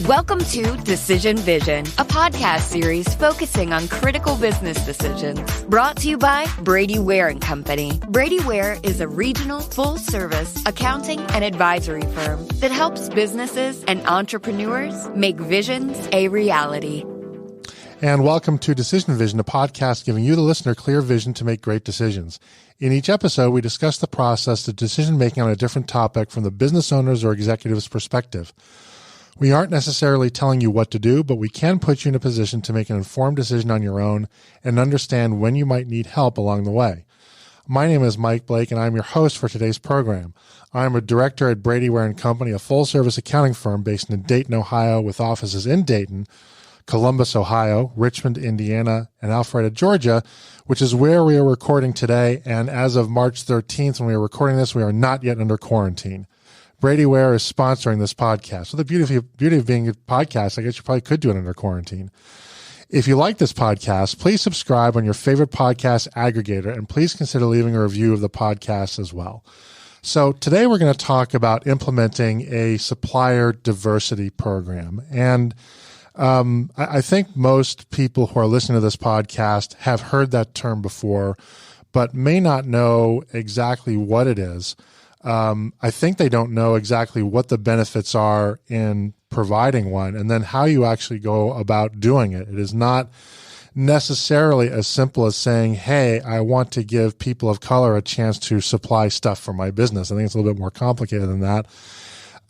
Welcome to Decision Vision, a podcast series focusing on critical business decisions. Brought to you by Brady Ware & Company. Brady Ware is a regional, full-service accounting and advisory firm that helps businesses and entrepreneurs make visions a reality. And welcome to Decision Vision, a podcast giving you, the listener, clear vision to make great decisions. In each episode, we discuss the process of decision-making on a different topic from the business owner's or executive's perspective. We aren't necessarily telling you what to do, but we can put you in a position to make an informed decision on your own and understand when you might need help along the way. My name is Mike Blake, and I'm your host for today's program. I'm a director at Brady Ware & Company, a full-service accounting firm based in Dayton, Ohio, with offices in Dayton, Columbus, Ohio, Richmond, Indiana, and Alpharetta, Georgia, which is where we are recording today. And as of March 13th, when we are recording this, we are not yet under quarantine. Brady Ware is sponsoring this podcast. So the beauty of being a podcast, I guess you probably could do it under quarantine. If you like this podcast, please subscribe on your favorite podcast aggregator, and please consider leaving a review of the podcast as well. So today we're going to talk about implementing a supplier diversity program. And I think most people who are listening to this podcast have heard that term before, but may not know exactly what it is. I think they don't know exactly what the benefits are in providing one and then how you actually go about doing it. It is not necessarily as simple as saying, hey, I want to give people of color a chance to supply stuff for my business. I think it's a little bit more complicated than that.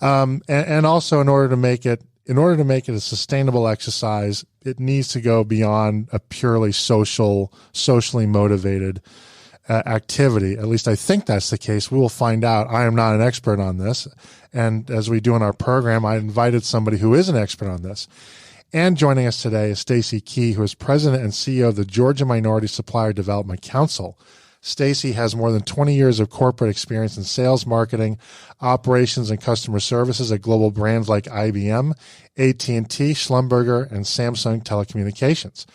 And also in order to make it a sustainable exercise, it needs to go beyond a purely socially motivated activity. At least I think that's the case. We will find out. I am not an expert on this. And as we do in our program, I invited somebody who is an expert on this. And joining us today is Stacey Key, who is president and CEO of the Georgia Minority Supplier Development Council. Stacey has more than 20 years of corporate experience in sales, marketing, operations, and customer services at global brands like IBM, AT&T, Schlumberger, and Samsung Telecommunications.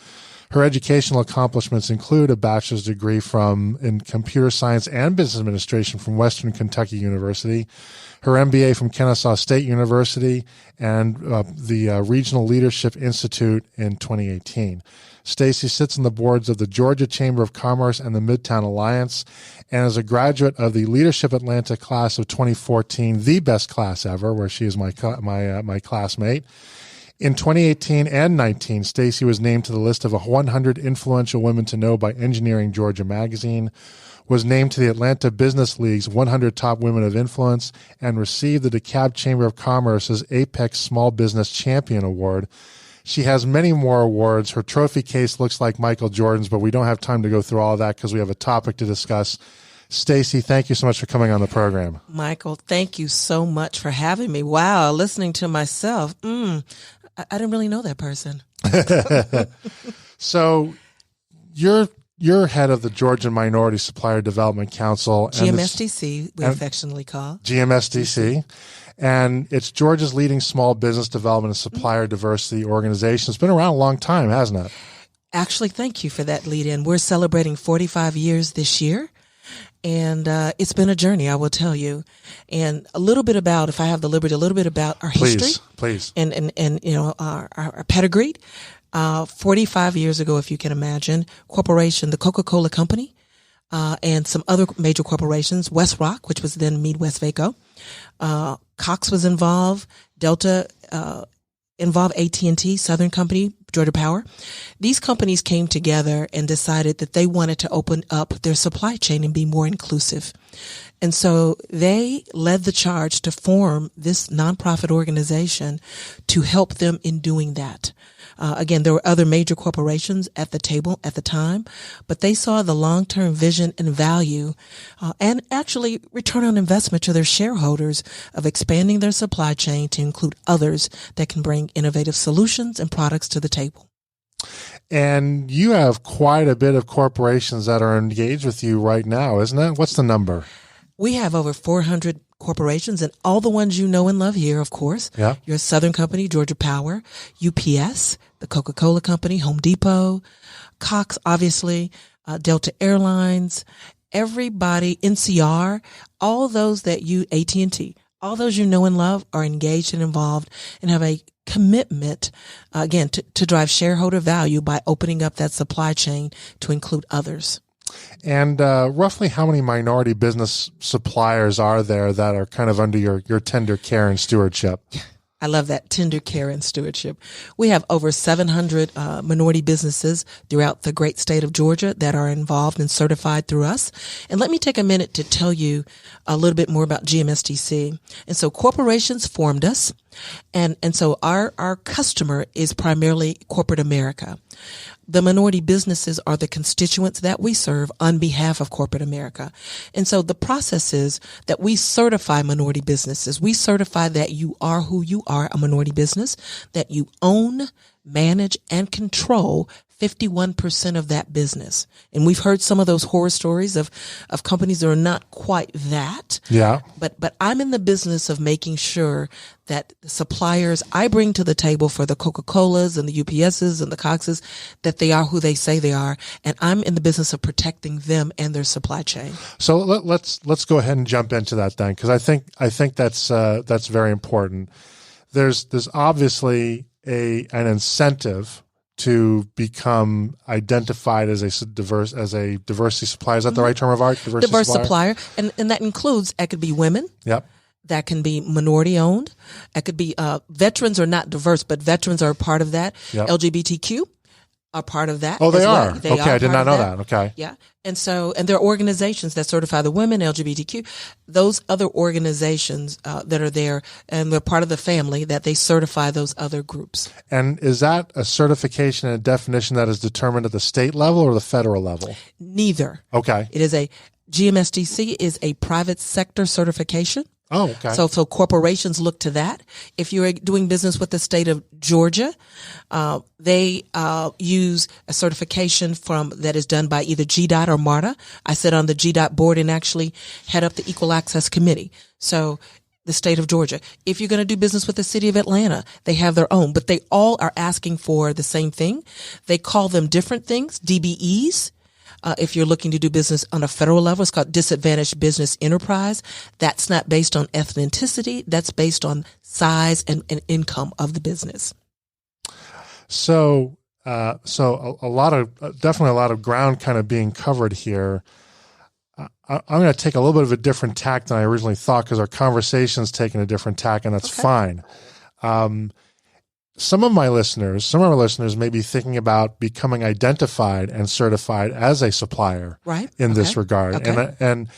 Her educational accomplishments include a bachelor's degree in computer science and business administration from Western Kentucky University, her MBA from Kennesaw State University, and the Regional Leadership Institute in 2018. Stacey sits on the boards of the Georgia Chamber of Commerce and the Midtown Alliance, and is a graduate of the Leadership Atlanta class of 2014, the best class ever, where she is my classmate. In 2018 and 19, Stacey was named to the list of 100 influential women to know by Engineering Georgia magazine, was named to the Atlanta Business League's 100 Top Women of Influence, and received the DeKalb Chamber of Commerce's Apex Small Business Champion Award. She has many more awards. Her trophy case looks like Michael Jordan's, but we don't have time to go through all of that because we have a topic to discuss. Stacey, thank you so much for coming on the program. Michael, thank you so much for having me. Wow, listening to myself, I didn't really know that person. So you're head of the Georgia Minority Supplier Development Council. GMSDC, we affectionately call. GMSDC. And it's Georgia's leading small business development and supplier diversity organization. It's been around a long time, hasn't it? Actually, thank you for that lead in. We're celebrating 45 years this year. And it's been a journey, I will tell you. And a little bit about, if I have the liberty, a little bit about our history. Please. And you know, our pedigree. 45 years ago, if you can imagine, the Coca-Cola Company, and some other major corporations, West Rock, which was then Midwest-Vaco, Cox was involved, Delta, involved AT&T, Southern Company, Georgia Power. These companies came together and decided that they wanted to open up their supply chain and be more inclusive. And so they led the charge to form this nonprofit organization to help them in doing that. Again, there were other major corporations at the table at the time, but they saw the long-term vision and value, and actually return on investment to their shareholders of expanding their supply chain to include others that can bring innovative solutions and products to the table. And you have quite a bit of corporations that are engaged with you right now, isn't it? What's the number? We have over 400 corporations, and all the ones you know and love here, of course. Yeah. Your Southern Company, Georgia Power, UPS, the Coca-Cola Company, Home Depot, Cox, obviously, Delta Airlines, everybody, NCR, all those that AT&T, all those you know and love are engaged and involved and have a commitment, again, to drive shareholder value by opening up that supply chain to include others. And roughly how many minority business suppliers are there that are kind of under your tender care and stewardship? I love that, tender care and stewardship. We have over 700 minority businesses throughout the great state of Georgia that are involved and certified through us. And let me take a minute to tell you a little bit more about GMSTC. And so corporations formed us. And so our customer is primarily corporate America. The minority businesses are the constituents that we serve on behalf of corporate America. And so the process is that we certify minority businesses. We certify that you are who you are, a minority business, that you own, manage, and control 51% of that business. And we've heard some of those horror stories of companies that are not quite that. Yeah. But I'm in the business of making sure that the suppliers I bring to the table for the Coca-Colas and the UPSs and the Coxes, that they are who they say they are. And I'm in the business of protecting them and their supply chain. So let's go ahead and jump into that then, because I think that's very important. There's obviously an incentive to become identified as a diversity supplier. Is that the right term of art? Diverse supplier. And that includes, it could be women. Yep. That can be minority owned. It could be, veterans are not diverse, but veterans are part of that. Yep. LGBTQ are part of that. Oh, they are? Well. They okay. are I did not know that. Okay. Yeah. And there are organizations that certify the women, LGBTQ, those other organizations, that are there, and they're part of the family that they certify those other groups. And is that a certification and a definition that is determined at the state level or the federal level? Neither. Okay. GMSDC is a private sector certification. Oh, okay. So corporations look to that. If you're doing business with the state of Georgia, they use a certification that is done by either GDOT or MARTA. I sit on the GDOT board and actually head up the Equal Access Committee. So the state of Georgia. If you're going to do business with the city of Atlanta, they have their own, but they all are asking for the same thing. They call them different things, DBEs. If you're looking to do business on a federal level, it's called Disadvantaged Business Enterprise. That's not based on ethnicity. That's based on size and income of the business. So definitely a lot of ground kind of being covered here. I'm going to take a little bit of a different tack than I originally thought, because our conversation's taken a different tack, and that's fine. Some of our listeners may be thinking about becoming identified and certified as a supplier in this regard. Okay. And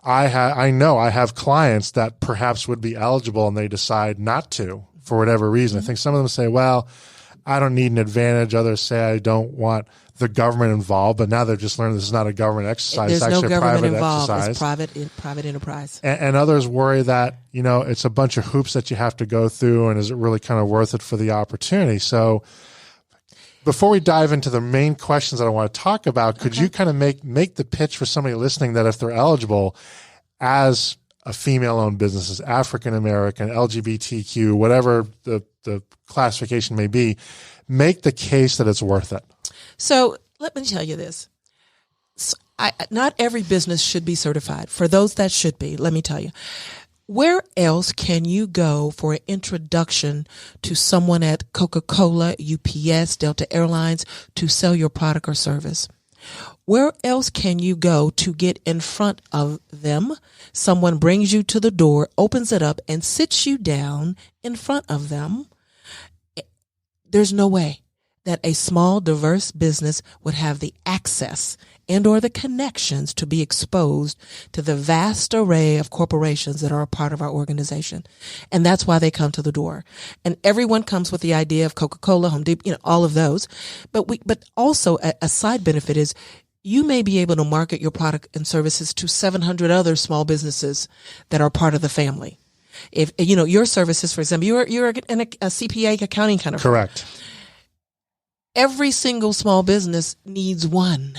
I know I have clients that perhaps would be eligible and they decide not to for whatever reason. I think some of them say, well, I don't need an advantage. Others say I don't want the government involved, but now they've just learned this is not a government exercise. There's it's actually no government a private involved. exercise. It's private enterprise. And others worry that, it's a bunch of hoops that you have to go through, and is it really kind of worth it for the opportunity? So before we dive into the main questions that I want to talk about, could you kind of make the pitch for somebody listening that if they're eligible as a female-owned business, African-American, LGBTQ, whatever the classification may be, make the case that it's worth it? So let me tell you this. Not every business should be certified. For those that should be, let me tell you, where else can you go for an introduction to someone at Coca-Cola, UPS, Delta Airlines to sell your product or service? Where else can you go to get in front of them? Someone brings you to the door, opens it up, and sits you down in front of them. There's no way that a small, diverse business would have the access and or the connections to be exposed to the vast array of corporations that are a part of our organization. And that's why they come to the door. And everyone comes with the idea of Coca-Cola, Home Depot, all of those. But also a side benefit is you may be able to market your product and services to 700 other small businesses that are part of the family. If, your services, for example, you're a CPA accounting kind of. Correct. Every single small business needs one.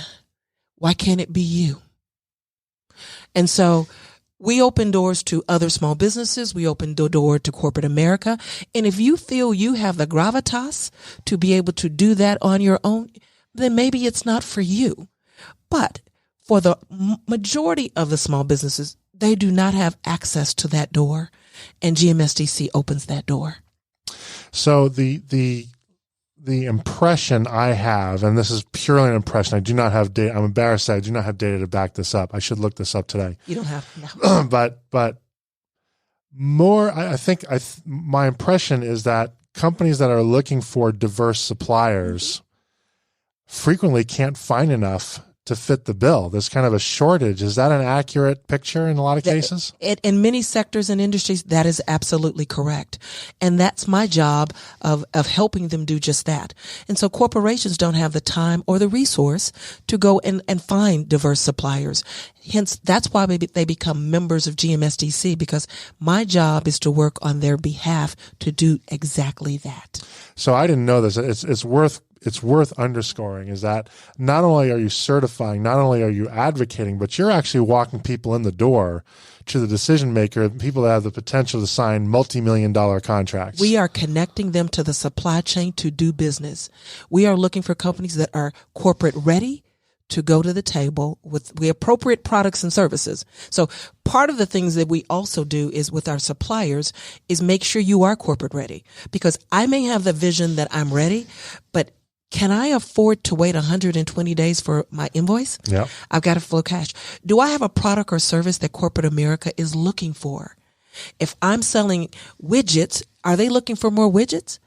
Why can't it be you? And so we open doors to other small businesses. We open the door to corporate America. And if you feel you have the gravitas to be able to do that on your own, then maybe it's not for you. But for the majority of the small businesses, they do not have access to that door. And GMSDC opens that door. So the impression I have, and this is purely an impression, I do not have data. I'm embarrassed that I do not have data to back this up. I should look this up today. You don't have, no. but more, I think my impression is that companies that are looking for diverse suppliers frequently can't find enough to fit the bill. There's kind of a shortage. Is that an accurate picture in a lot of cases? In many sectors and industries, that is absolutely correct. And that's my job of helping them do just that. And so corporations don't have the time or the resource to go and find diverse suppliers. Hence, that's why they become members of GMSDC, because my job is to work on their behalf to do exactly that. So I didn't know this. It's worth underscoring is that not only are you certifying, not only are you advocating, but you're actually walking people in the door to the decision maker, people that have the potential to sign multi-million-dollar contracts. We are connecting them to the supply chain to do business. We are looking for companies that are corporate ready to go to the table with the appropriate products and services. So part of the things that we also do is with our suppliers is make sure you are corporate ready, because I may have the vision that I'm ready, but can I afford to wait 120 days for my invoice? Yeah. I've got to flow cash. Do I have a product or service that corporate America is looking for? If I'm selling widgets, are they looking for more widgets?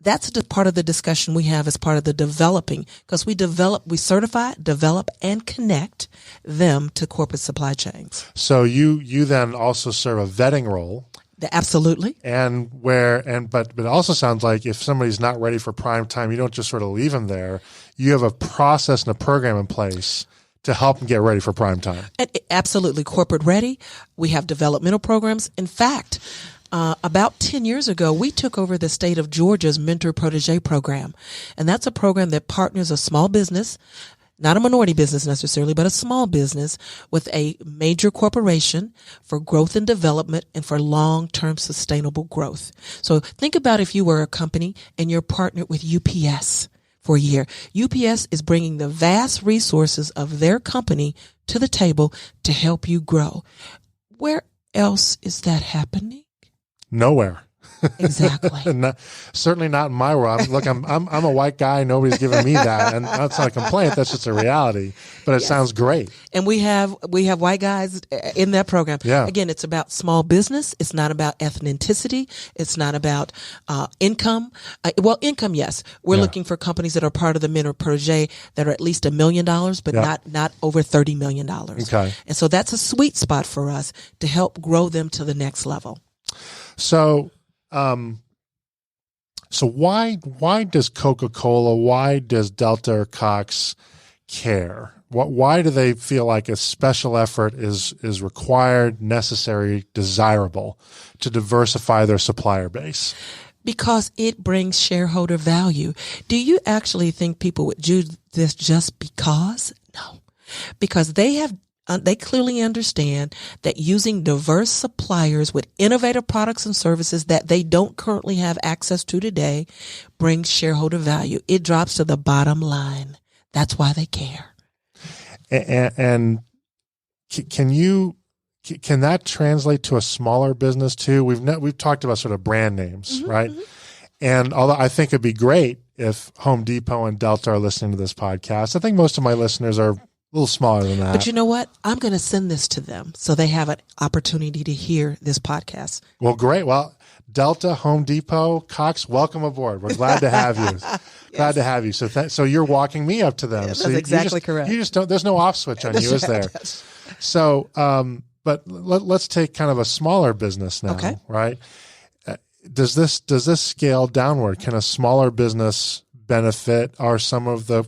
That's the part of the discussion we have as part of the developing, because we certify, develop, and connect them to corporate supply chains. So you then also serve a vetting role. Absolutely. But it also sounds like if somebody's not ready for prime time, you don't just sort of leave them there. You have a process and a program in place to help them get ready for prime time. Absolutely. Corporate ready. We have developmental programs. In fact, about 10 years ago, we took over the state of Georgia's Mentor Protege program. And that's a program that partners a small business, not a minority business necessarily, but a small business with a major corporation for growth and development and for long-term sustainable growth. So think about if you were a company and you're partnered with UPS for a year. UPS is bringing the vast resources of their company to the table to help you grow. Where else is that happening? Nowhere. Exactly. Certainly not in my world. Look, I'm a white guy. Nobody's giving me that, and that's not a complaint. That's just a reality. But it sounds great. And we have white guys in that program. Yeah. Again, it's about small business. It's not about ethnicity. It's not about income. Income, yes. We're looking for companies that are part of the Mentor Protege that are at least $1 million, but not over $30 million. Okay. And so that's a sweet spot for us to help grow them to the next level. So why does Coca-Cola, why does Delta or Cox care? Why do they feel like a special effort is required, necessary, desirable to diversify their supplier base? Because it brings shareholder value. Do you actually think people would do this just because? No. Because they clearly understand that using diverse suppliers with innovative products and services that they don't currently have access to today brings shareholder value. It drops to the bottom line. That's why they care. And can that translate to a smaller business too? We've talked about sort of brand names, right? Mm-hmm. And although I think it'd be great if Home Depot and Delta are listening to this podcast, I think most of my listeners are a little smaller than that. But you know what? I'm going to send this to them so they have an opportunity to hear this podcast. Well, great. Well, Delta, Home Depot, Cox, welcome aboard. We're glad to have you. Glad to have you. So you're walking me up to them. That's so exactly correct. You just don't. There's no off switch on you, is there? So, but let's take kind of a smaller business now, right? Does this scale downward? Can a smaller business benefit? Are some of the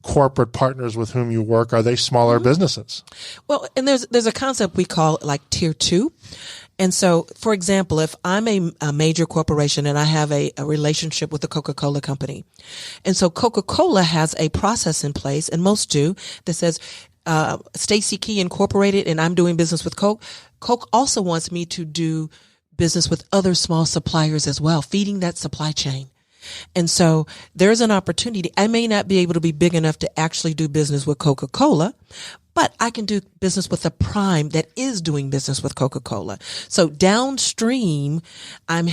corporate partners with whom you work, are they smaller businesses? Well, and there's a concept we call like tier 2. And so, for example, if I'm a major corporation and I have a relationship with the Coca-Cola company, and so Coca-Cola has a process in place, and most do, that says, Stacey Key Incorporated, and I'm doing business with Coke. Coke also wants me to do business with other small suppliers as well, feeding that supply chain. And so there's an opportunity. I may not be able to be big enough to actually do business with Coca-Cola, But I can do business with a prime that is doing business with Coca-Cola. So downstream, I'm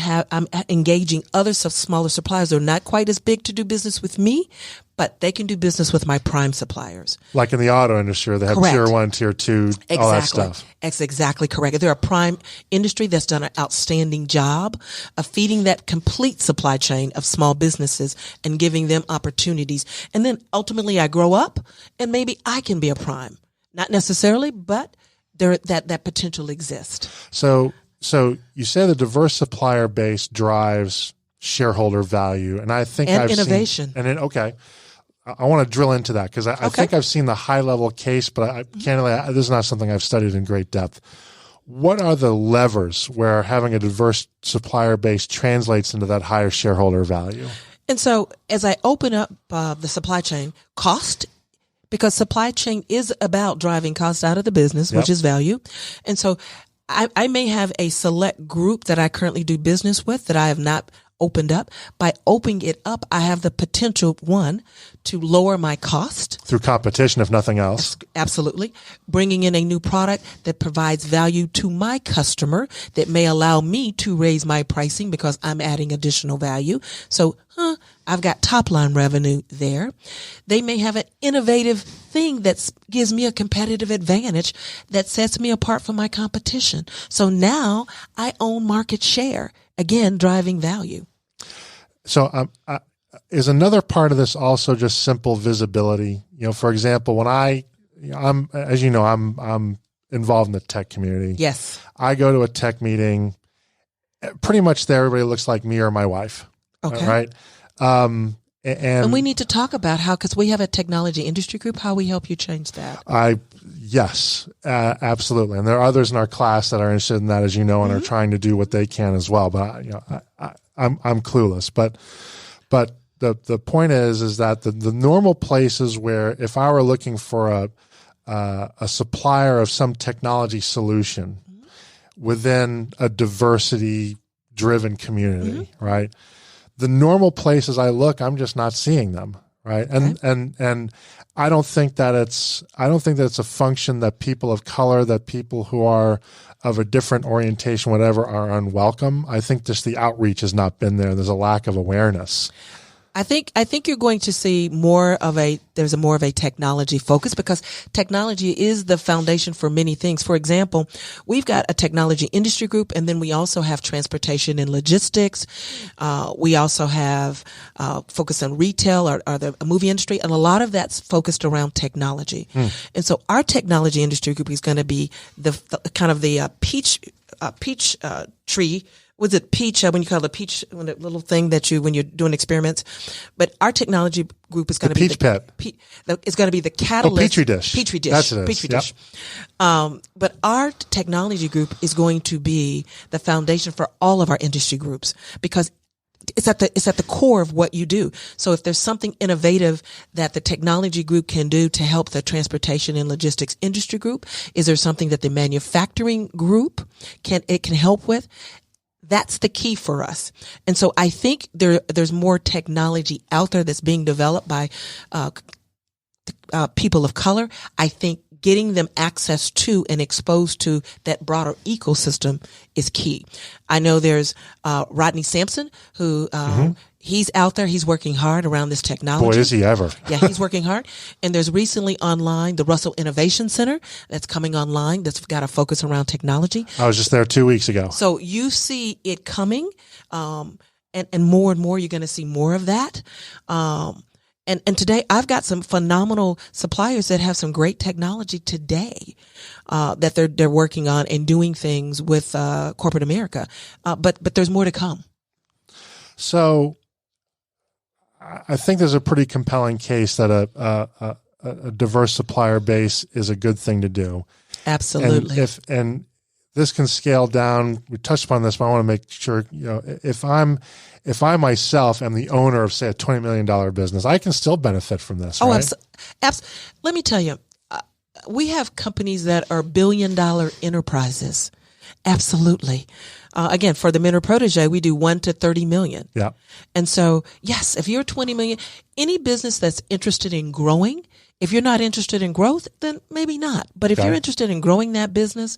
engaging other smaller suppliers. They're not quite as big to do business with me, but they can do business with my prime suppliers. Like in the auto industry, they have Correct. tier 1, tier 2, all that stuff. That's exactly correct. They're a prime industry that's done an outstanding job of feeding that complete supply chain of small businesses and giving them opportunities. And then ultimately I grow up and maybe I can be a prime. Not necessarily, but that potential exists. So you say the diverse supplier base drives shareholder value, and I think I've innovation. Okay. I want to drill into that because I think I've seen the high level case, but candidly, this is not something I've studied in great depth. What are the levers where having a diverse supplier base translates into that higher shareholder value? And so as I open up the supply chain, cost, because supply chain is about driving cost out of the business, which is value. And so I may have a select group that I currently do business with that I have not opened up. By opening it up, I have the potential, one, to lower my cost. Through competition, if nothing else. Absolutely. Bringing in a new product that provides value to my customer that may allow me to raise my pricing because I'm adding additional value. So, I've got top line revenue there. They may have an innovative thing that gives me a competitive advantage that sets me apart from my competition. So now I own market share, again, driving value. So, is another part of this also just simple visibility? For example, when I'm involved in the tech community. Yes. I go to a tech meeting. Pretty much there, everybody looks like me or my wife. Okay. Right. And we need to talk about how, because we have a technology industry group, how we help you change that. Yes, absolutely. And there are others in our class that are interested in that, as you know, and are trying to do what they can as well. But I'm clueless. But the point is that the normal places where if I were looking for a supplier of some technology solution within a diversity driven community, right? The normal places I look, I'm just not seeing them, right? And I don't think that it's a function that people of color, that people who are of a different orientation, whatever, are unwelcome. I think just the outreach has not been there. There's a lack of awareness. I think you're going to see more of a technology focus, because technology is the foundation for many things. For example, we've got a technology industry group, and then we also have transportation and logistics. We also have focus on retail or the movie industry, and a lot of that's focused around technology. And so our technology industry group is going to be the kind of the peach tree. Was it peach, when you call it peach, when the little thing that when you're doing experiments? But our technology group is going to be peach pet. It's going to be the catalyst. Petri dish. Petri dish. That's it. Petri dish. But our technology group is going to be the foundation for all of our industry groups, because it's at the core of what you do. So if there's something innovative that the technology group can do to help the transportation and logistics industry group, is there something that the manufacturing group can help with? That's the key for us. And so I think there's more technology out there that's being developed by people of color. I think getting them access to and exposed to that broader ecosystem is key. I know there's Rodney Sampson, who he's out there. He's working hard around this technology. Boy, is he ever. Yeah, he's working hard. And there's recently online the Russell Innovation Center that's coming online that's got a focus around technology. I was just there 2 weeks ago. So you see it coming, and more you're going to see more of that. And today I've got some phenomenal suppliers that have some great technology today, that they're working on and doing things with corporate America. But there's more to come. So I think there's a pretty compelling case that a diverse supplier base is a good thing to do. Absolutely. And this can scale down. We touched upon this, but I want to make sure, if I myself am the owner of, say, a $20 million business, I can still benefit from this, right? Let me tell you, we have companies that are billion-dollar enterprises. Absolutely. Again, for the Mentor Protege, we do 1 to 30 million. Yeah. And so, yes, if you're 20 million, any business that's interested in growing If you're not interested in growth, then maybe not. But if you're interested in growing that business,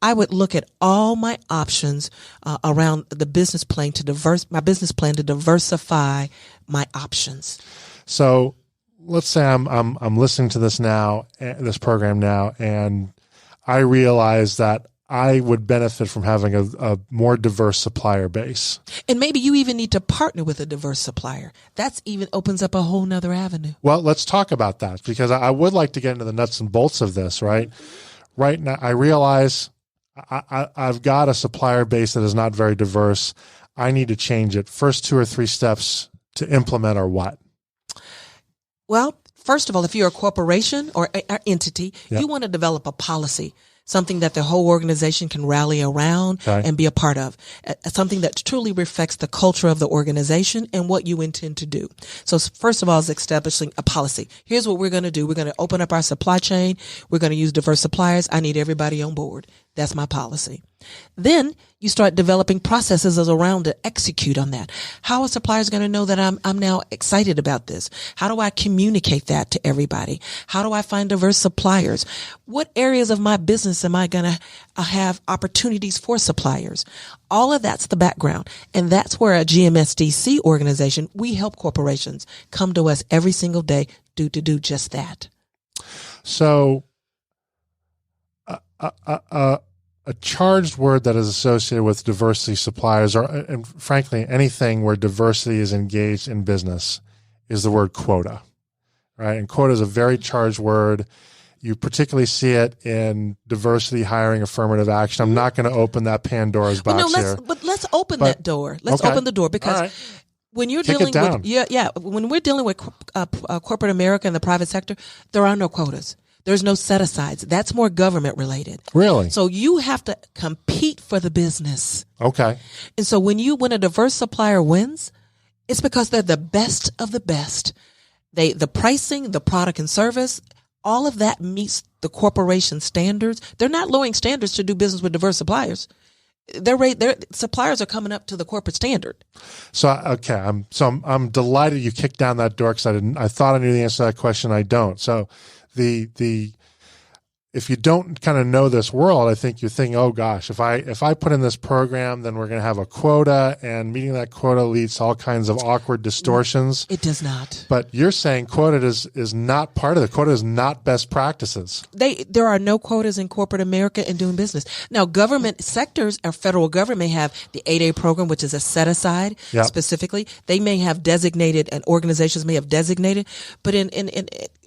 I would look at all my options around the business plan to diversify my options. So let's say I'm listening to this now, this program now, and I realize that I would benefit from having a more diverse supplier base. And maybe you even need to partner with a diverse supplier. That's even opens up a whole nother avenue. Well, let's talk about that, because I would like to get into the nuts and bolts of this, right? Right now, I realize I've got a supplier base that is not very diverse. I need to change it. First 2 or 3 steps to implement are what? Well, first of all, if you're a corporation or an entity, you want to develop a policy, something that the whole organization can rally around and be a part of, something that truly reflects the culture of the organization and what you intend to do. So first of all is establishing a policy. Here's what we're going to do. We're going to open up our supply chain. We're going to use diverse suppliers. I need everybody on board. That's my policy. Then you start developing processes around to execute on that. How are suppliers going to know that I'm now excited about this? How do I communicate that to everybody? How do I find diverse suppliers? What areas of my business am I going to have opportunities for suppliers? All of that's the background. And that's where a GMSDC organization, we help corporations come to us every single day to do just that. So a charged word that is associated with diversity suppliers, and frankly, anything where diversity is engaged in business, is the word quota, right? And quota is a very charged word. You particularly see it in diversity hiring, affirmative action. I'm not going to open that Pandora's box here. But let's open that door. Let's open the door, because when you're dealing with when we're dealing with corporate America and the private sector, there are no quotas. There's no set-asides. That's more government related. Really? So you have to compete for the business. Okay. And so when a diverse supplier wins, it's because they're the best of the best. The pricing, the product and service, all of that meets the corporation standards. They're not lowering standards to do business with diverse suppliers. Their suppliers are coming up to the corporate standard. So, okay. I'm delighted you kicked down that door, because I thought I knew the answer to that question. I don't. So, if you don't kind of know this world, I think you're thinking, oh gosh, if I put in this program, then we're going to have a quota, and meeting that quota leads to all kinds of awkward distortions. It does not. But you're saying quota is not part of it. Quota is not best practices. There are no quotas in corporate America in doing business. Now, government sectors, or federal government may have the 8A program, which is a set aside specifically. They may have designated, and organizations may have designated, but in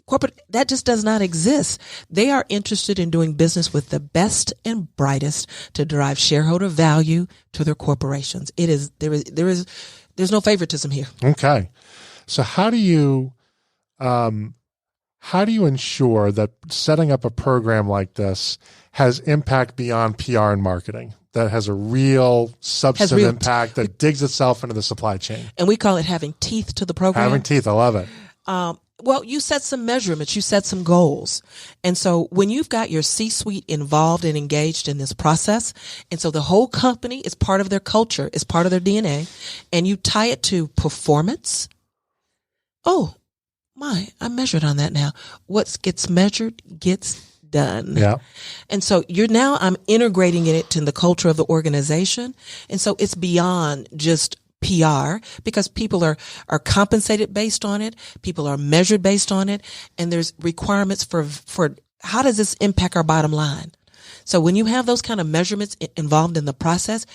corporate, that just does not exist. They are interested in doing business with the best and brightest to derive shareholder value to their corporations. There's no favoritism here. Okay. So how do you ensure that setting up a program like this has impact beyond PR and marketing, that has a real substantive impact that digs itself into the supply chain? And we call it having teeth to the program. Having teeth. I love it. Well, you set some measurements, you set some goals. And so when you've got your C-suite involved and engaged in this process, and so the whole company is part of their culture, is part of their DNA, and you tie it to performance. Oh my, I measured on that now. What gets measured gets done. Yeah. And so I'm integrating it in the culture of the organization. And so it's beyond just PR, because people are compensated based on it. People are measured based on it. And there's requirements for how does this impact our bottom line? So when you have those kind of measurements involved in the process,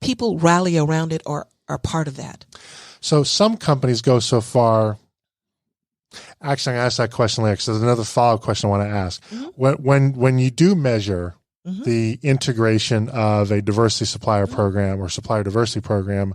people rally around it or are part of that. So some companies go so far. Actually, I'm going to ask that question later, because there's another follow-up question I want to ask. Mm-hmm. When you do measure the integration of a diversity supplier program or supplier diversity program,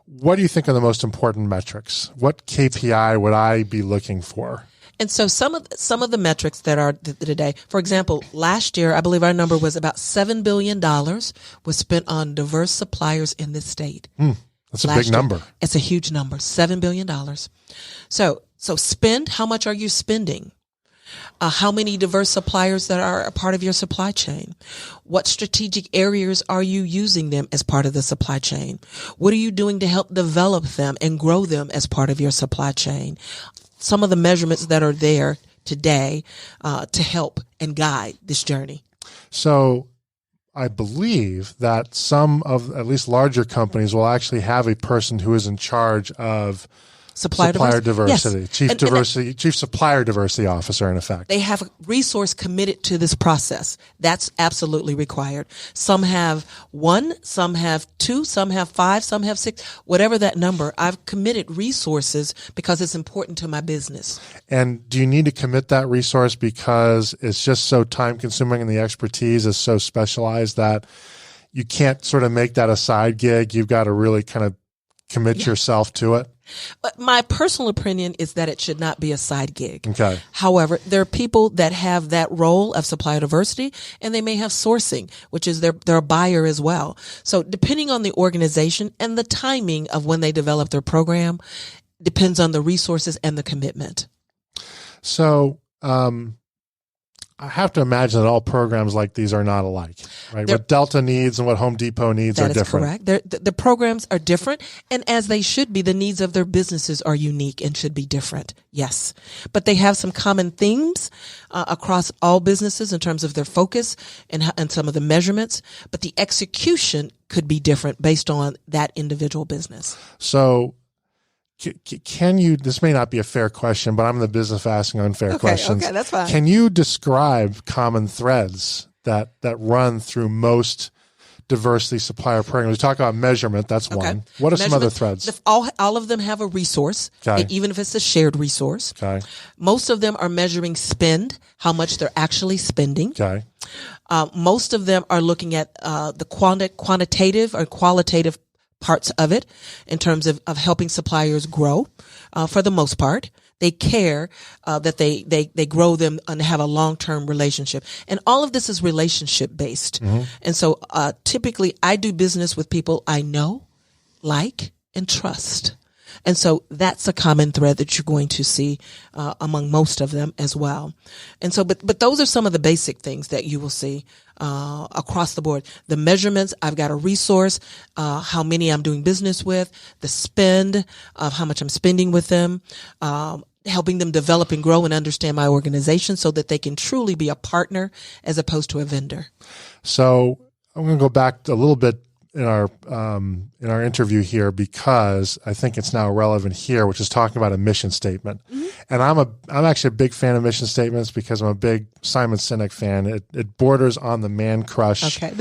what do you think are the most important metrics? What KPI would I be looking for? And so some of the metrics that are today, for example, last year, I believe our number was about $7 billion was spent on diverse suppliers in this state. That's a big number. It's a huge number, $7 billion. So spend, how much are you spending? How many diverse suppliers that are a part of your supply chain? What strategic areas are you using them as part of the supply chain? What are you doing to help develop them and grow them as part of your supply chain? Some of the measurements that are there today to help and guide this journey. So I believe that some of at least larger companies will actually have a person who is in charge of supplier diversity, yes. Chief Supplier Diversity Officer, in effect. They have a resource committed to this process. That's absolutely required. Some have 1, some have 2, some have 5, some have 6, whatever that number. I've committed resources because it's important to my business. And do you need to commit that resource because it's just so time consuming and the expertise is so specialized that you can't sort of make that a side gig? You've got to really kind of commit yourself to it? But my personal opinion is that it should not be a side gig. Okay. However, there are people that have that role of supplier diversity, and they may have sourcing, which is they're a buyer as well. So depending on the organization and the timing of when they develop their program, depends on the resources and the commitment. So, I have to imagine that all programs like these are not alike, right? What Delta needs and what Home Depot needs are different. That is correct. The programs are different, and as they should be, the needs of their businesses are unique and should be different. Yes. But they have some common themes across all businesses in terms of their focus and some of the measurements, but the execution could be different based on that individual business. So, can you, this may not be a fair question, but I'm in the business of asking unfair questions. Okay, that's fine. Can you describe common threads that run through most diversity supplier programs? We talk about measurement. That's one. What are some other threads? All of them have a resource, even if it's a shared resource. Okay. Most of them are measuring spend, how much they're actually spending. Okay. Most of them are looking at the quantitative or qualitative parts of it in terms of helping suppliers grow. For the most part, they care that they grow them and have a long-term relationship. And all of this is relationship based. Mm-hmm. And so typically I do business with people I know, like, and trust. And so that's a common thread that you're going to see among most of them as well. And so, but those are some of the basic things that you will see across the board. The measurements, I've got a resource, how many I'm doing business with, the spend of how much I'm spending with them, helping them develop and grow and understand my organization so that they can truly be a partner as opposed to a vendor. So I'm going to go back a little bit in our interview here because I think it's now relevant here, which is talking about a mission statement. Mm-hmm. And I'm actually a big fan of mission statements because I'm a big Simon Sinek fan. It borders on the man crush. Okay.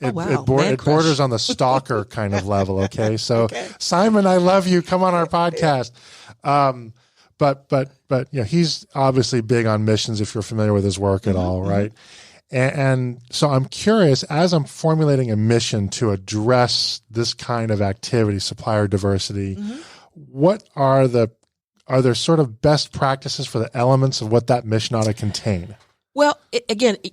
It borders on the stalker kind of level. Okay. So Simon, I love you. Come on our podcast. But he's obviously big on missions if you're familiar with his work at all, right? And so I'm curious, as I'm formulating a mission to address this kind of activity, supplier diversity, what are there sort of best practices for the elements of what that mission ought to contain? Well,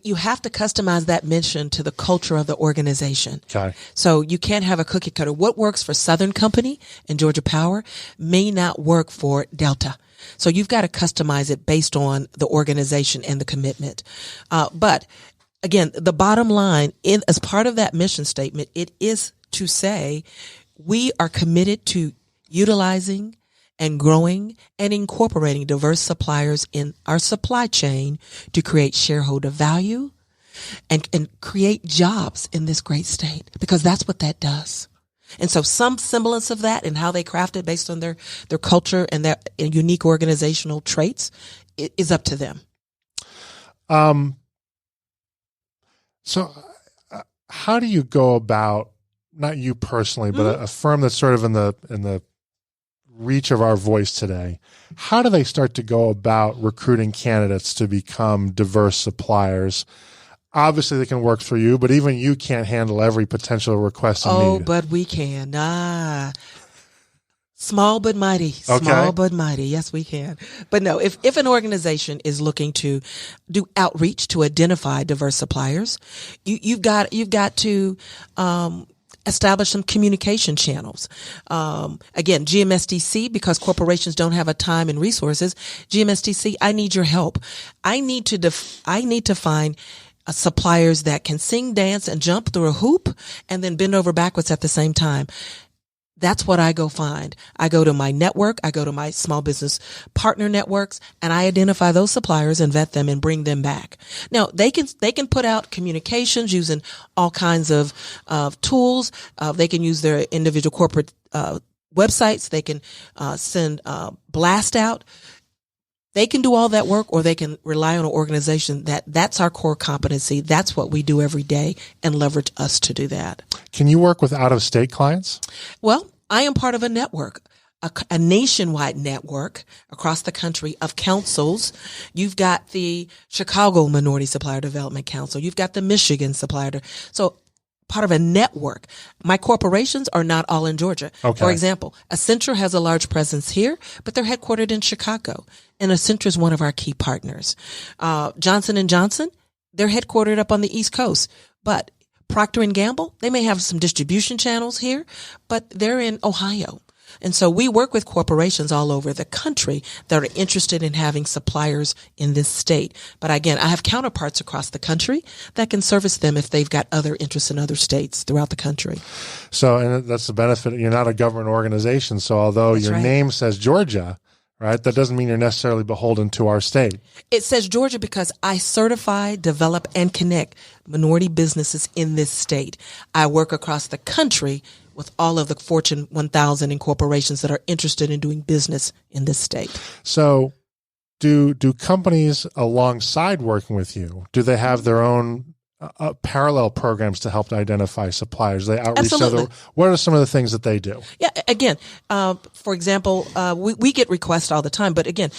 you have to customize that mission to the culture of the organization. Okay. So you can't have a cookie cutter. What works for Southern Company and Georgia Power may not work for Delta. So you've got to customize it based on the organization and the commitment. But again, the bottom line, as part of that mission statement, it is to say we are committed to utilizing and growing and incorporating diverse suppliers in our supply chain to create shareholder value and create jobs in this great state, because that's what that does. And so some semblance of that and how they craft it based on their culture and their unique organizational traits is up to them. So how do you go about, not you personally, but a firm that's sort of in the reach of our voice today, how do they start to go about recruiting candidates to become diverse suppliers? Obviously, they can work for you, but even you can't handle every potential request and need. Oh, but we can. Small but mighty. Small but mighty. Yes, we can. But no, if an organization is looking to do outreach to identify diverse suppliers, you've got to establish some communication channels. Again, GMSDC, because corporations don't have a time and resources. GMSDC, I need your help. I need to find suppliers that can sing, dance, and jump through a hoop and then bend over backwards at the same time. That's what I go find. I go to my network. I go to my small business partner networks, and I identify those suppliers and vet them and bring them back. Now they can put out communications using all kinds of tools. They can use their individual corporate websites. They can send blast out. They can do all that work, or they can rely on an organization that's our core competency. That's what we do every day, and leverage us to do that. Can you work with out-of-state clients? Well, I am part of a network, a nationwide network across the country of councils. You've got the Chicago Minority Supplier Development Council. You've got the Michigan Supplier. So part of a network. My corporations are not all in Georgia. Okay. For example, Accenture has a large presence here, but they're headquartered in Chicago. And Accenture is one of our key partners. Johnson & Johnson, they're headquartered up on the East Coast. But Procter & Gamble, they may have some distribution channels here, but they're in Ohio. And so we work with corporations all over the country that are interested in having suppliers in this state. But again, I have counterparts across the country that can service them if they've got other interests in other states throughout the country. So, and that's the benefit. You're not a government organization. So although That's your right. name says Georgia, right, that doesn't mean you're necessarily beholden to our state. It says Georgia because I certify, develop, and connect minority businesses in this state. I work across the country with all of the Fortune 1000 and corporations that are interested in doing business in this state. So do companies alongside working with you, do they have their own parallel programs to help identify suppliers? They outreach Absolutely. to other. What are some of the things that they do? Yeah, again, for example, we get requests all the time, but again,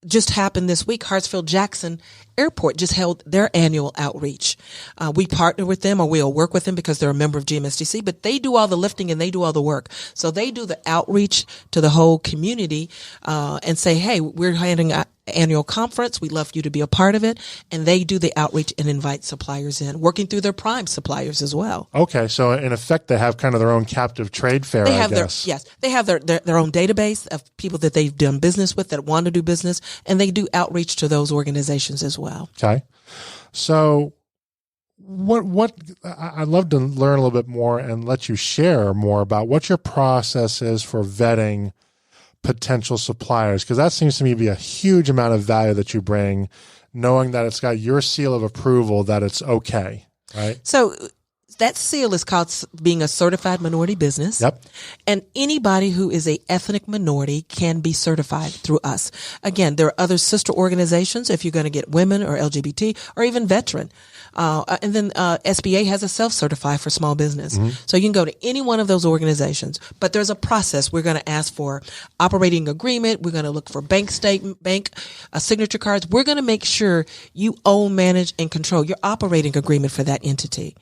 just happened this week, Hartsfield-Jackson Airport just held their annual outreach. We partner with them, or we'll work with them because they're a member of GMSDC, but they do all the lifting and they do all the work. So they do the outreach to the whole community and say, hey, we're having an annual conference. We'd love for you to be a part of it. And they do the outreach and invite suppliers in, working through their prime suppliers as well. Okay. So in effect, they have kind of their own captive trade fair, They have I guess. they have their own database of people that they've done business with that want to do business, and they do outreach to those organizations as well. Okay. So what I'd love to learn a little bit more and let you share more about what your process is for vetting potential suppliers, because that seems to me to be a huge amount of value that you bring, knowing that it's got your seal of approval that it's okay, right? So that seal is called being a certified minority business. Yep. And anybody who is a ethnic minority can be certified through us. Again, there are other sister organizations if you're going to get women or LGBT or even veteran. And then SBA has a self-certify for small business. Mm-hmm. So you can go to any one of those organizations. But there's a process. We're going to ask for operating agreement. We're going to look for bank statement, signature cards. We're going to make sure you own, manage, and control your operating agreement for that entity.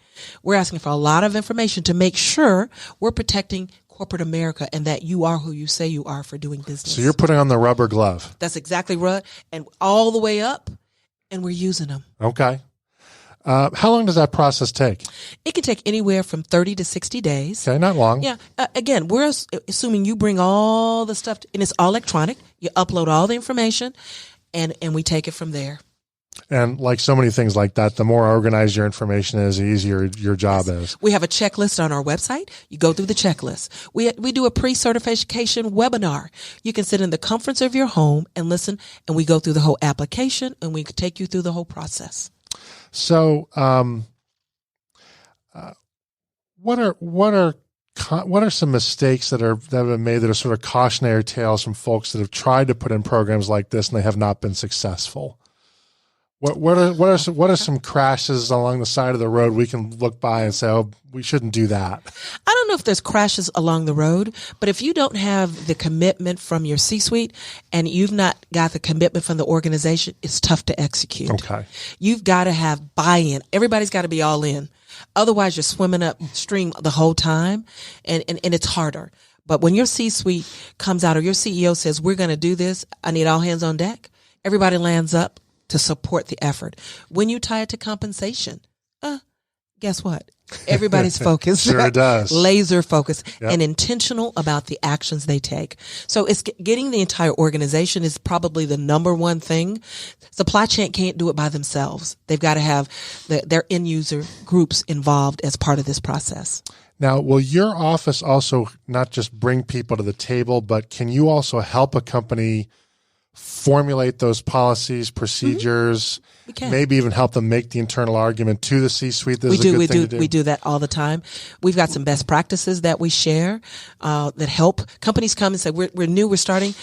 We're asking for a lot of information to make sure we're protecting corporate America and that you are who you say you are for doing business. So you're putting on the rubber glove. That's exactly right. And all the way up, and we're using them. Okay. How long does that process take? It can take anywhere from 30 to 60 days. Okay, not long. Yeah. Again, we're assuming you bring all the stuff, and it's all electronic. You upload all the information, and we take it from there. And like so many things like that, the more organized your information is, the easier your job is. We have a checklist on our website. You go through the checklist. We do a pre-certification webinar. You can sit in the comforts of your home and listen, and we go through the whole application, and we take you through the whole process. So, what are some mistakes that have been made that are sort of cautionary tales from folks that have tried to put in programs like this and they have not been successful? What are some crashes along the side of the road we can look by and say, oh, we shouldn't do that? I don't know if there's crashes along the road, but if you don't have the commitment from your C-suite and you've not got the commitment from the organization, it's tough to execute. Okay. You've got to have buy-in. Everybody's got to be all in. Otherwise, you're swimming upstream the whole time, and it's harder. But when your C-suite comes out or your CEO says, we're going to do this, I need all hands on deck, everybody lands up to support the effort. When you tie it to compensation, guess what? Everybody's focused. Sure does. Laser focused. Yep. And intentional about the actions they take. So it's getting the entire organization is probably the number one thing. Supply chain can't do it by themselves. They've got to have their end user groups involved as part of this process. Now, will your office also not just bring people to the table, but can you also help a company formulate those policies, procedures, maybe even help them make the internal argument to the C-suite? This is a good thing to do. We do that all the time. We've got some best practices that we share that help. Companies come and say, we're new, we're starting.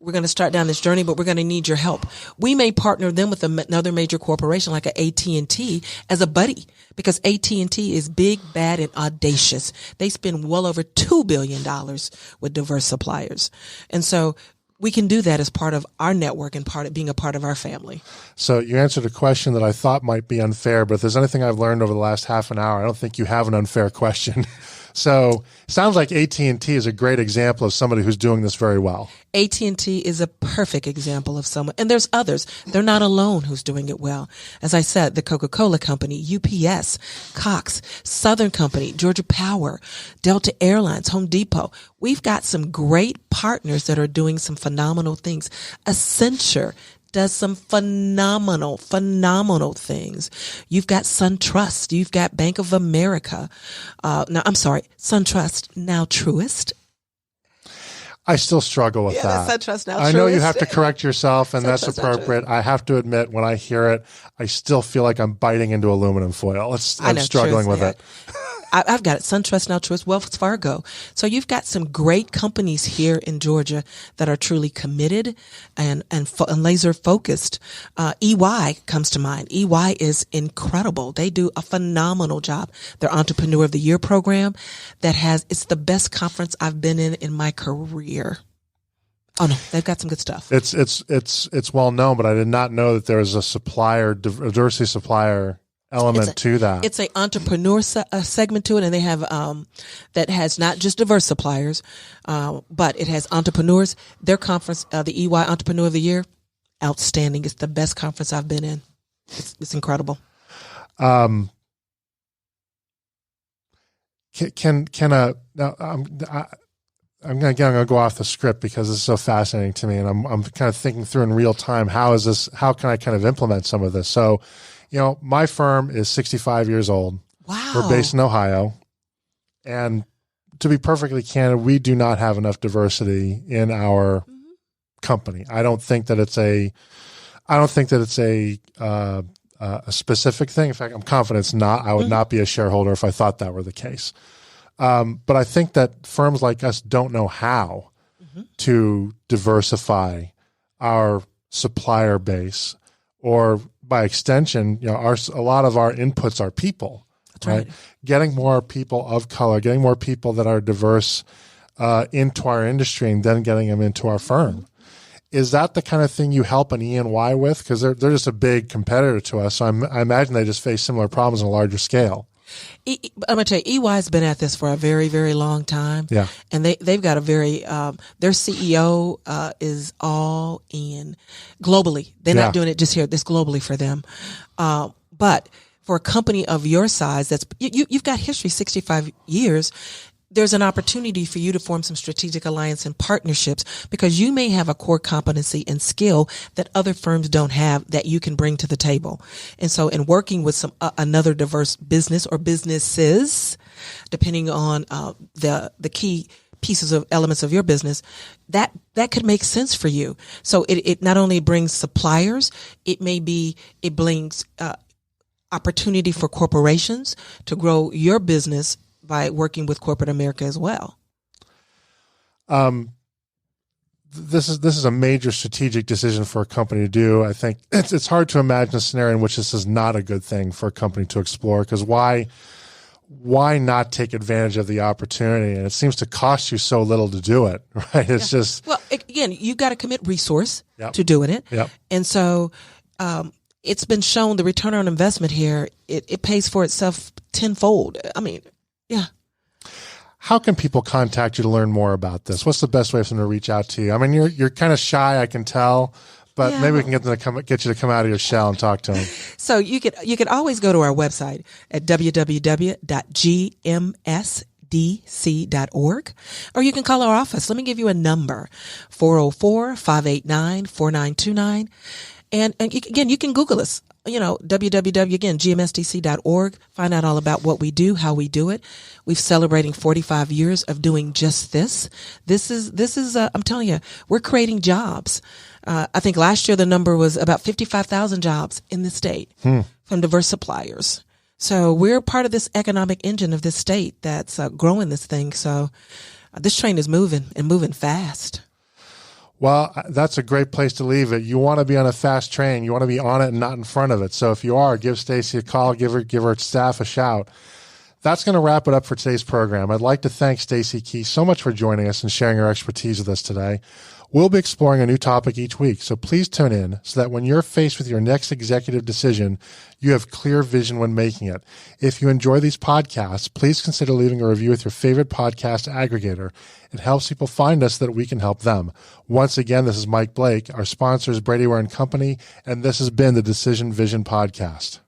We're going to start down this journey, but we're going to need your help. We may partner them with another major corporation like an AT&T as a buddy, because AT&T is big, bad, and audacious. They spend well over $2 billion with diverse suppliers. And so we can do that as part of our network and being a part of our family. So you answered a question that I thought might be unfair, but if there's anything I've learned over the last half an hour, I don't think you have an unfair question. So it sounds like AT&T is a great example of somebody who's doing this very well. AT&T is a perfect example of someone, and there's others. They're not alone who's doing it well. As I said, the Coca-Cola Company, UPS, Cox, Southern Company, Georgia Power, Delta Airlines, Home Depot. We've got some great partners that are doing some phenomenal things. Accenture does some phenomenal things. You've got SunTrust. You've got Bank of America. SunTrust, now Truist. I still struggle with that. SunTrust, now Truist. I know you have to correct yourself, and that's appropriate. I have to admit, when I hear it, I still feel like I'm biting into aluminum foil. I'm struggling with it. I've got it. SunTrust, now Truist, Wells Fargo. So you've got some great companies here in Georgia that are truly committed and laser focused. EY comes to mind. EY is incredible. They do a phenomenal job. Their Entrepreneur of the Year program it's the best conference I've been in my career. Oh no, they've got some good stuff. It's well known, but I did not know that there was a diversity supplier element to that. It's an entrepreneur segment to it, and they have that has not just diverse suppliers, but it has entrepreneurs. Their conference, the EY Entrepreneur of the Year, outstanding. It's the best conference I've been in. It's incredible. I'm going to go off the script because this is so fascinating to me, and I'm kind of thinking through in real time how can I kind of implement some of this. So, my firm is 65 years old. Wow. We're based in Ohio. And to be perfectly candid, we do not have enough diversity in our company. I don't think that it's a specific thing. In fact, I'm confident it's not. I would not be a shareholder if I thought that were the case. But I think that firms like us don't know how to diversify our supplier base, or by extension, a lot of our inputs are people. That's right. Getting more people of color, getting more people that are diverse into our industry, and then getting them into our firm. Is that the kind of thing you help an E&Y with? Because they're just a big competitor to us. So I imagine they just face similar problems on a larger scale. I'm going to tell you, EY has been at this for a very, very long time. Yeah. And they've got a very, their CEO is all in globally. They're not doing it just here. This globally for them. But for a company of your size, you've got history, 65 years. There's an opportunity for you to form some strategic alliance and partnerships, because you may have a core competency and skill that other firms don't have that you can bring to the table. And so in working with another diverse business or businesses, depending on the key pieces of elements of your business, that could make sense for you. So it not only brings suppliers, it brings opportunity for corporations to grow your business by working with corporate America as well. This is a major strategic decision for a company to do. I think it's hard to imagine a scenario in which this is not a good thing for a company to explore, because why not take advantage of the opportunity? And it seems to cost you so little to do it, right? It's just... Well, again, you've got to commit resource to doing it. Yep. And so it's been shown the return on investment here, it pays for itself tenfold. I mean... Yeah. How can people contact you to learn more about this? What's the best way for them to reach out to you? I mean, you're kind of shy, I can tell, but maybe we can get you to come out of your shell and talk to them. So you could always go to our website at www.gmsdc.org, or you can call our office. Let me give you a number, 404-589-4929. And again, you can Google us, www.gmsdc.org. Find out all about what we do, how we do it. We've celebrating 45 years of doing just this. This is, I'm telling you, we're creating jobs. I think last year the number was about 55,000 jobs in the state from diverse suppliers. So we're part of this economic engine of this state that's growing this thing. So this train is moving and moving fast. Well, that's a great place to leave it. You want to be on a fast train. You want to be on it and not in front of it. So if you are, give Stacey a call, give her staff a shout. That's going to wrap it up for today's program. I'd like to thank Stacey Key so much for joining us and sharing her expertise with us today. We'll be exploring a new topic each week, so please tune in so that when you're faced with your next executive decision, you have clear vision when making it. If you enjoy these podcasts, please consider leaving a review with your favorite podcast aggregator. It helps people find us so that we can help them. Once again, this is Mike Blake. Our sponsor is Brady Ware & Company, and this has been the Decision Vision Podcast.